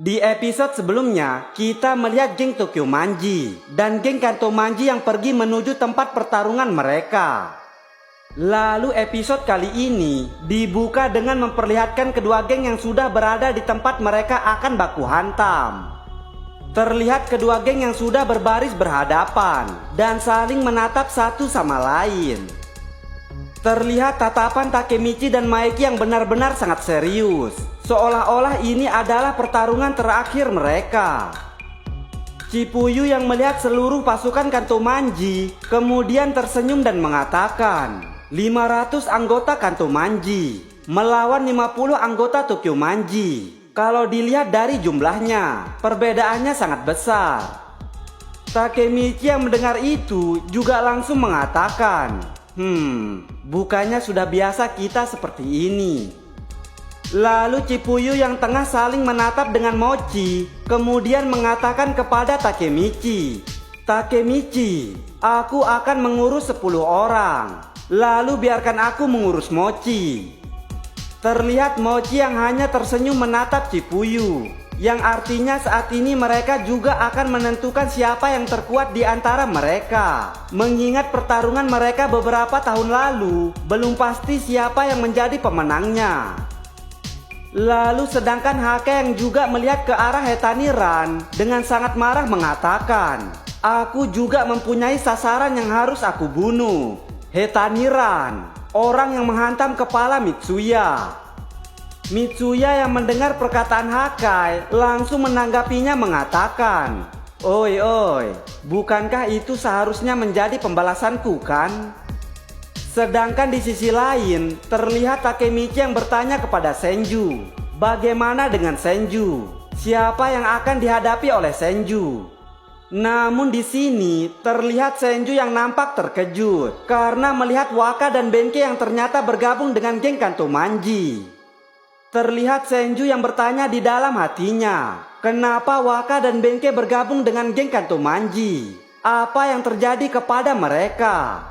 Di episode sebelumnya, kita melihat geng Tokyo Manji dan geng Kanto Manji yang pergi menuju tempat pertarungan mereka. Lalu episode kali ini dibuka dengan memperlihatkan kedua geng yang sudah berada di tempat mereka akan baku hantam. Terlihat kedua geng yang sudah berbaris berhadapan dan saling menatap satu sama lain. Terlihat tatapan Takemichi dan Maeki yang benar-benar sangat serius, seolah-olah ini adalah pertarungan terakhir mereka. Chipuyu yang melihat seluruh pasukan Kanto Manji kemudian tersenyum dan mengatakan, 500 anggota Kanto Manji melawan 50 anggota Tokyo Manji. Kalau dilihat dari jumlahnya, perbedaannya sangat besar. Takemichi yang mendengar itu juga langsung mengatakan, bukannya sudah biasa kita seperti ini. Lalu Chipuyu yang tengah saling menatap dengan Mochi kemudian mengatakan kepada Takemichi, Takemichi, aku akan mengurus 10 orang. Lalu biarkan aku mengurus Mochi. Terlihat Mochi yang hanya tersenyum menatap Chipuyu, yang artinya saat ini mereka juga akan menentukan siapa yang terkuat di antara mereka. Mengingat pertarungan mereka beberapa tahun lalu, belum pasti siapa yang menjadi pemenangnya. Lalu sedangkan Hake yang juga melihat ke arah Hetaniran dengan sangat marah mengatakan, aku juga mempunyai sasaran yang harus aku bunuh. Hetaniran, orang yang menghantam kepala Mitsuya. Mitsuya yang mendengar perkataan Hakai langsung menanggapinya mengatakan, oi, bukankah itu seharusnya menjadi pembalasanku kan? Sedangkan di sisi lain, terlihat Takemichi yang bertanya kepada Senju, bagaimana dengan Senju? Siapa yang akan dihadapi oleh Senju? Namun di sini terlihat Senju yang nampak terkejut karena melihat Waka dan Benkei yang ternyata bergabung dengan geng Kanto Manji. Terlihat Senju yang bertanya di dalam hatinya, kenapa Waka dan Benkei bergabung dengan geng Kanto Manji? Apa yang terjadi kepada mereka?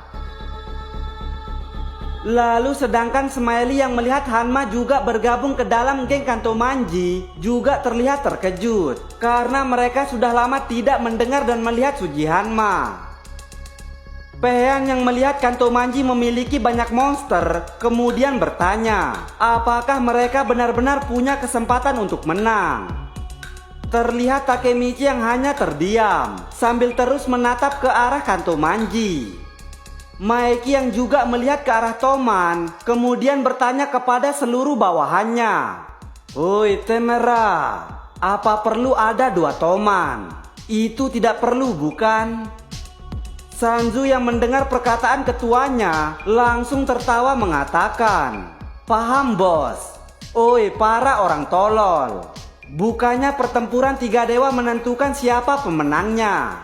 Lalu sedangkan Smiley yang melihat Hanma juga bergabung ke dalam geng Kanto Manji juga terlihat terkejut karena mereka sudah lama tidak mendengar dan melihat Suji Hanma. Pehan yang melihat Kanto Manji memiliki banyak monster kemudian bertanya, apakah mereka benar-benar punya kesempatan untuk menang? Terlihat Takemichi yang hanya terdiam sambil terus menatap ke arah Kanto Manji. Maeki yang juga melihat ke arah Toman kemudian bertanya kepada seluruh bawahannya, oi Temera, apa perlu ada 2 Toman? Itu tidak perlu bukan? Sanzu yang mendengar perkataan ketuanya langsung tertawa mengatakan, paham bos. Oi para orang tolol, bukannya pertempuran 3 dewa menentukan siapa pemenangnya?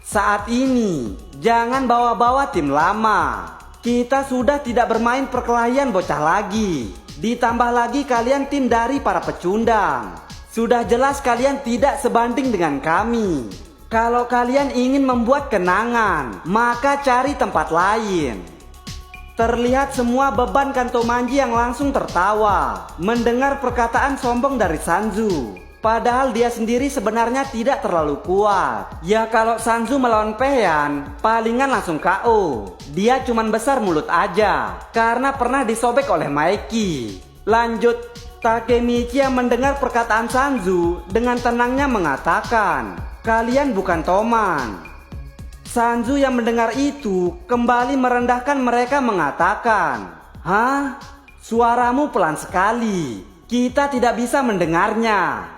Saat ini jangan bawa-bawa tim lama. Kita sudah tidak bermain perkelahian bocah lagi. Ditambah lagi kalian tim dari para pecundang. Sudah jelas kalian tidak sebanding dengan kami. Kalau kalian ingin membuat kenangan, maka cari tempat lain. Terlihat semua beban Kanto Manji yang langsung tertawa mendengar perkataan sombong dari Sanzu. Padahal dia sendiri sebenarnya tidak terlalu kuat. Ya kalau Sanzu melawan Pehan, palingan langsung KO. Dia cuman besar mulut aja karena pernah disobek oleh Maeki. Lanjut, Takemichi yang mendengar perkataan Sanzu dengan tenangnya mengatakan, kalian bukan Toman. Sanzu yang mendengar itu kembali merendahkan mereka mengatakan, hah? Suaramu pelan sekali. Kita tidak bisa mendengarnya.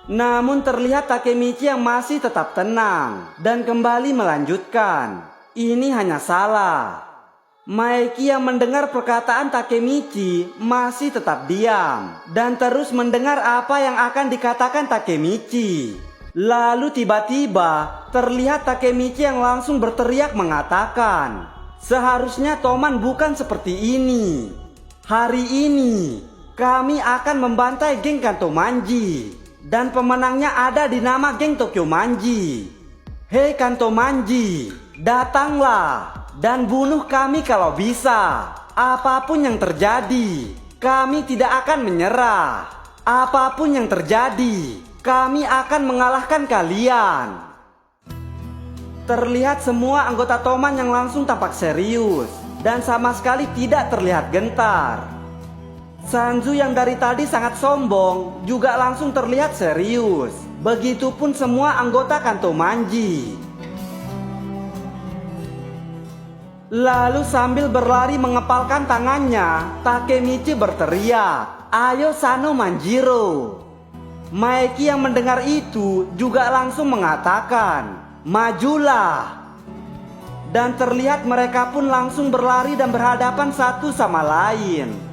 Namun terlihat Takemichi yang masih tetap tenang dan kembali melanjutkan, ini hanya salah. Maeki yang mendengar perkataan Takemichi masih tetap diam dan terus mendengar apa yang akan dikatakan Takemichi. Lalu tiba-tiba terlihat Takemichi yang langsung berteriak mengatakan, seharusnya Toman bukan seperti ini. Hari ini kami akan membantai geng Kanto Manji. Dan pemenangnya ada di nama geng Tokyo Manji. Hei Kanto Manji, datanglah dan bunuh kami kalau bisa. Apapun yang terjadi, kami tidak akan menyerah. Apapun yang terjadi, Kami akan mengalahkan kalian. Terlihat semua anggota Toman yang langsung tampak serius dan sama sekali tidak terlihat gentar. Sanju yang dari tadi sangat sombong juga langsung terlihat serius. Begitupun semua anggota Kanto Manji. Lalu sambil berlari mengepalkan tangannya, Takemichi berteriak, "Ayo Sano Manjiro!" Maeki yang mendengar itu juga langsung mengatakan, "Majulah!" Dan terlihat mereka pun langsung berlari dan berhadapan satu sama lain.